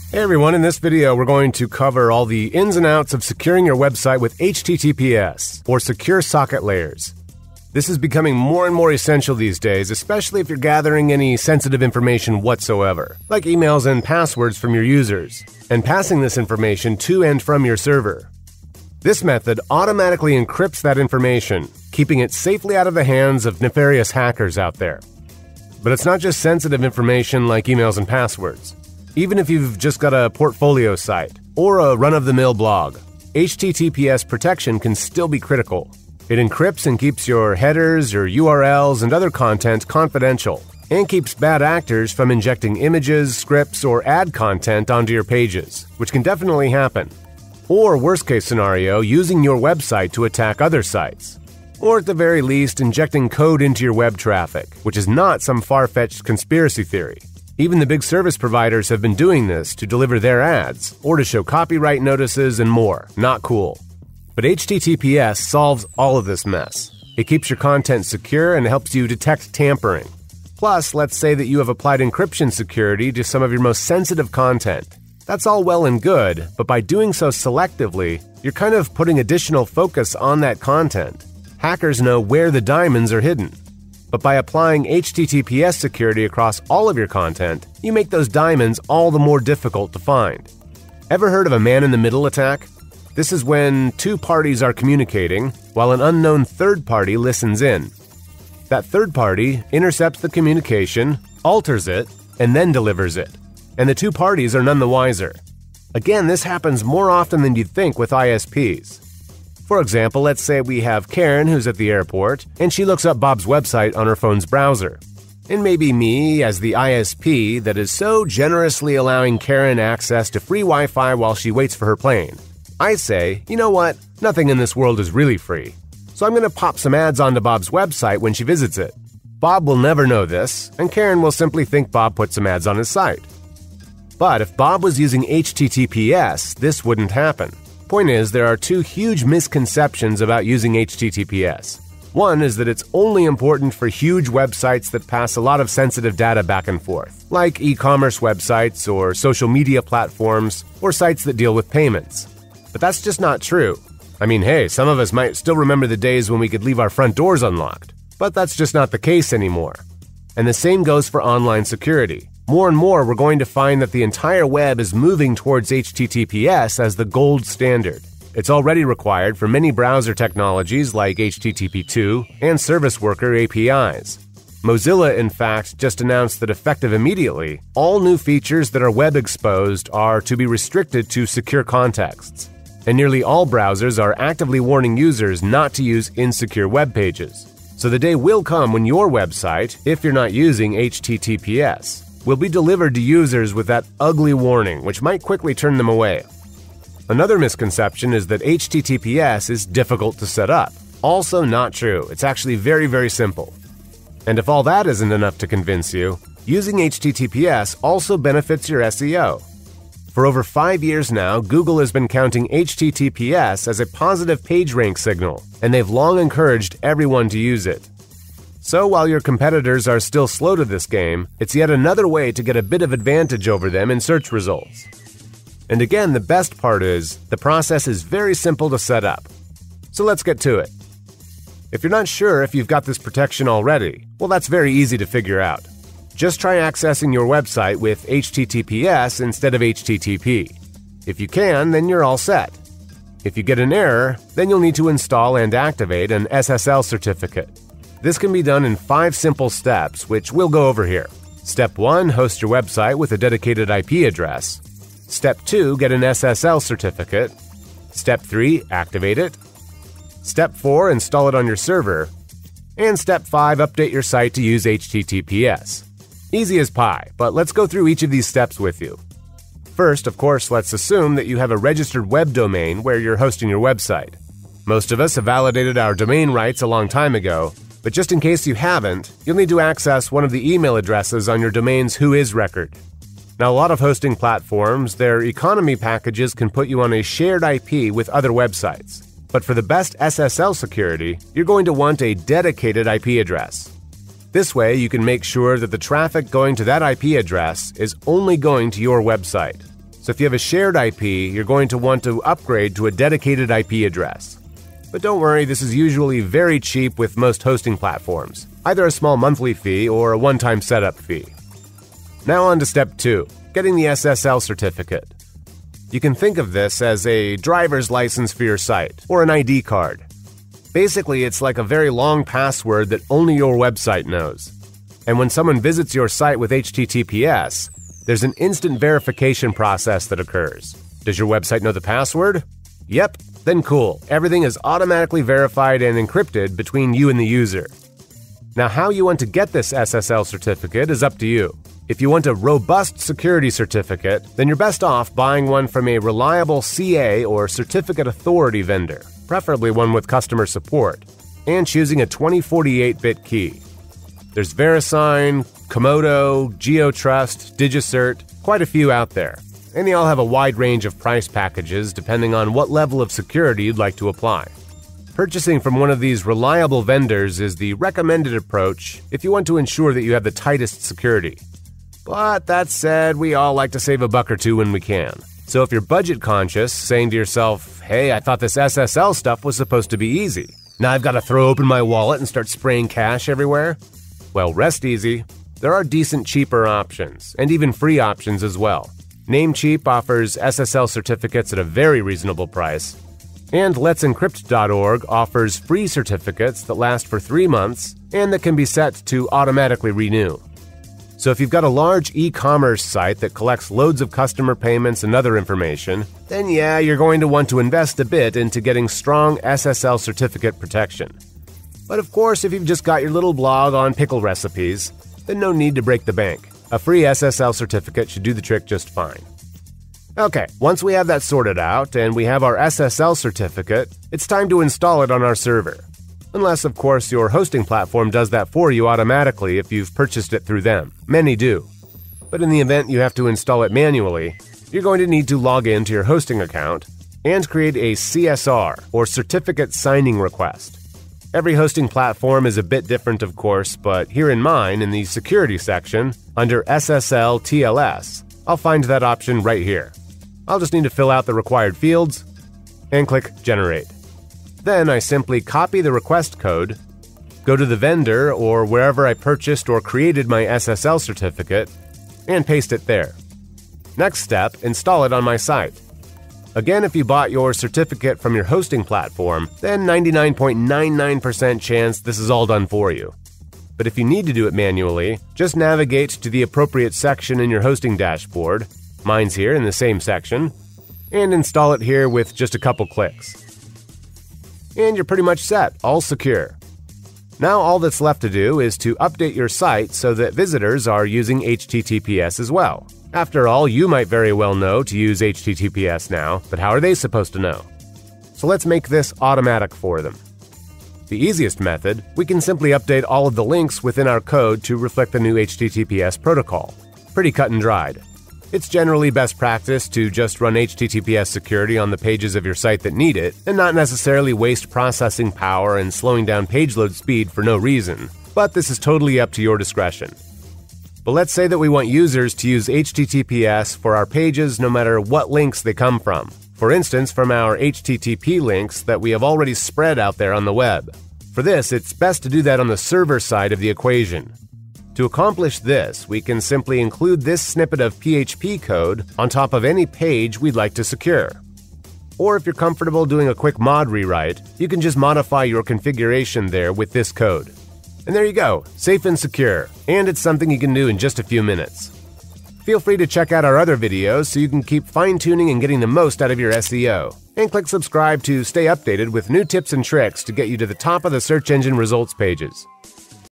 Hey everyone, in this video we're going to cover all the ins and outs of securing your website with HTTPS, or Secure Socket Layers. This is becoming more and more essential these days, especially if you're gathering any sensitive information whatsoever, like emails and passwords from your users, and passing this information to and from your server. This method automatically encrypts that information, keeping it safely out of the hands of nefarious hackers out there. But it's not just sensitive information like emails and passwords. Even if you've just got a portfolio site or a run-of-the-mill blog, HTTPS protection can still be critical. It encrypts and keeps your headers, your URLs, and other content confidential, and keeps bad actors from injecting images, scripts, or ad content onto your pages, which can definitely happen. Or, worst-case scenario, using your website to attack other sites. Or at the very least, injecting code into your web traffic, which is not some far-fetched conspiracy theory. Even the big service providers have been doing this to deliver their ads, or to show copyright notices and more. Not cool. But HTTPS solves all of this mess. It keeps your content secure and helps you detect tampering. Plus, let's say that you have applied encryption security to some of your most sensitive content. That's all well and good, but by doing so selectively, you're kind of putting additional focus on that content. Hackers know where the diamonds are hidden. But by applying HTTPS security across all of your content, you make those diamonds all the more difficult to find. Ever heard of a man-in-the-middle attack? This is when two parties are communicating, while an unknown third party listens in. That third party intercepts the communication, alters it, and then delivers it. And the two parties are none the wiser. Again, this happens more often than you'd think with ISPs. For example, let's say we have Karen who's at the airport, and she looks up Bob's website on her phone's browser. And maybe me, as the ISP that is so generously allowing Karen access to free Wi-Fi while she waits for her plane. I say, you know what, nothing in this world is really free. So I'm going to pop some ads onto Bob's website when she visits it. Bob will never know this, and Karen will simply think Bob put some ads on his site. But if Bob was using HTTPS, this wouldn't happen. Point is, there are two huge misconceptions about using HTTPS. One is that it's only important for huge websites that pass a lot of sensitive data back and forth, like e-commerce websites or social media platforms or sites that deal with payments. But that's just not true. I mean, hey, some of us might still remember the days when we could leave our front doors unlocked, but that's just not the case anymore. And the same goes for online security. More and more, we're going to find that the entire web is moving towards HTTPS as the gold standard. It's already required for many browser technologies like HTTP2 and service worker APIs. Mozilla, in fact, just announced that effective immediately, all new features that are web exposed are to be restricted to secure contexts. And nearly all browsers are actively warning users not to use insecure web pages. So the day will come when your website, if you're not using HTTPS, will be delivered to users with that ugly warning, which might quickly turn them away. Another misconception is that HTTPS is difficult to set up. Also not true. It's actually very, very simple. And if all that isn't enough to convince you, using HTTPS also benefits your SEO. For over 5 years now, Google has been counting HTTPS as a positive PageRank signal, and they've long encouraged everyone to use it. So while your competitors are still slow to this game, it's yet another way to get a bit of advantage over them in search results. And again, the best part is, the process is very simple to set up. So let's get to it. If you're not sure if you've got this protection already, well, that's very easy to figure out. Just try accessing your website with HTTPS instead of HTTP. If you can, then you're all set. If you get an error, then you'll need to install and activate an SSL certificate. This can be done in 5 simple steps, which we'll go over here. Step 1, host your website with a dedicated IP address. Step 2, get an SSL certificate. Step 3, activate it. Step 4, install it on your server. And Step 5, update your site to use HTTPS. Easy as pie, but let's go through each of these steps with you. First, of course, let's assume that you have a registered web domain where you're hosting your website. Most of us have validated our domain rights a long time ago, but just in case you haven't, you'll need to access one of the email addresses on your domain's Whois record. Now, a lot of hosting platforms, their economy packages can put you on a shared IP with other websites. But for the best SSL security, you're going to want a dedicated IP address. This way, you can make sure that the traffic going to that IP address is only going to your website. So if you have a shared IP, you're going to want to upgrade to a dedicated IP address. But don't worry, this is usually very cheap with most hosting platforms, either a small monthly fee or a one-time setup fee. Now on to step 2, getting the SSL certificate. You can think of this as a driver's license for your site, or an ID card. Basically, it's like a very long password that only your website knows. And when someone visits your site with HTTPS, there's an instant verification process that occurs. Does your website know the password? Yep, then cool. Everything is automatically verified and encrypted between you and the user. Now, how you want to get this SSL certificate is up to you. If you want a robust security certificate, then you're best off buying one from a reliable CA or certificate authority vendor, preferably one with customer support, and choosing a 2048-bit key. There's VeriSign, Komodo, GeoTrust, DigiCert, quite a few out there, and they all have a wide range of price packages depending on what level of security you'd like to apply. Purchasing from one of these reliable vendors is the recommended approach if you want to ensure that you have the tightest security. But that said, we all like to save a buck or two when we can. So if you're budget conscious, saying to yourself, hey, I thought this SSL stuff was supposed to be easy. Now I've got to throw open my wallet and start spraying cash everywhere? Well, rest easy. There are decent cheaper options, and even free options as well. Namecheap offers SSL certificates at a very reasonable price. And let'sencrypt.org offers free certificates that last for 3 months and that can be set to automatically renew. So if you've got a large e-commerce site that collects loads of customer payments and other information, then yeah, you're going to want to invest a bit into getting strong SSL certificate protection. But of course, if you've just got your little blog on pickle recipes, then no need to break the bank. A free SSL certificate should do the trick just fine. Okay, once we have that sorted out and we have our SSL certificate, it's time to install it on our server. Unless, of course, your hosting platform does that for you automatically if you've purchased it through them. Many do. But in the event you have to install it manually, you're going to need to log in to your hosting account and create a CSR, or Certificate Signing Request. Every hosting platform is a bit different, of course, but here in mine, in the security section, under SSL TLS, I'll find that option right here. I'll just need to fill out the required fields and click Generate. Then I simply copy the request code, go to the vendor or wherever I purchased or created my SSL certificate, and paste it there. Next step, install it on my site. Again, if you bought your certificate from your hosting platform, then 99.99% chance this is all done for you. But if you need to do it manually, just navigate to the appropriate section in your hosting dashboard, mine's here in the same section, and install it here with just a couple clicks. And you're pretty much set, all secure. Now all that's left to do is to update your site so that visitors are using HTTPS as well. After all, you might very well know to use HTTPS now, but how are they supposed to know? So let's make this automatic for them. The easiest method, we can simply update all of the links within our code to reflect the new HTTPS protocol. Pretty cut and dried. It's generally best practice to just run HTTPS security on the pages of your site that need it, and not necessarily waste processing power and slowing down page load speed for no reason, but this is totally up to your discretion. But let's say that we want users to use HTTPS for our pages no matter what links they come from. For instance, from our HTTP links that we have already spread out there on the web. For this, it's best to do that on the server side of the equation. To accomplish this, we can simply include this snippet of PHP code on top of any page we'd like to secure. Or if you're comfortable doing a quick mod rewrite, you can just modify your configuration there with this code. And there you go, safe and secure, and it's something you can do in just a few minutes. Feel free to check out our other videos so you can keep fine-tuning and getting the most out of your SEO. And click subscribe to stay updated with new tips and tricks to get you to the top of the search engine results pages.